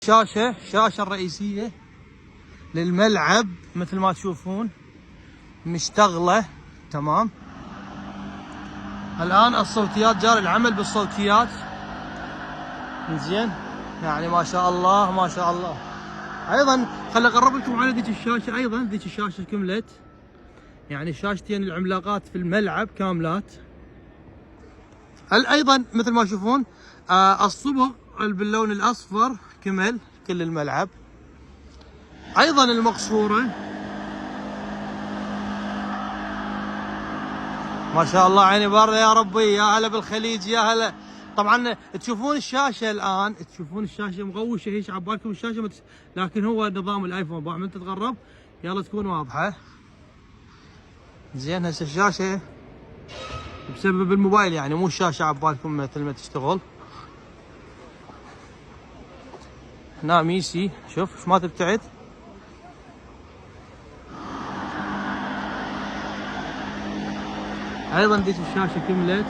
الشاشة الرئيسية للملعب مثل ما تشوفون مشتغلة تمام. الآن الصوتيات جاري العمل بالصوتيات. زين يعني ما شاء الله ما شاء الله. ايضا خلي اقرب لكم على ذيك الشاشة. ايضا ذيك الشاشة كملت يعني شاشتين العملاقات في الملعب كاملات. ايضا مثل ما تشوفون الصبغ باللون الاصفر كمل كل الملعب. ايضا المقصورة ما شاء الله عيني بارة يا ربي. يا هلا بالخليج يا هلا. طبعا تشوفون الشاشة الان تشوفون الشاشة مغوشة هيك عبالكم الشاشة لكن هو نظام الايفون من تتقرب يلا تكون واضحة. زين هسه الشاشة بسبب الموبايل يعني مو الشاشة عبالكم مثل ما تشتغل. هنا ميسي شوف ايش ما تبتعد. ايضا ديش الشاشة كملت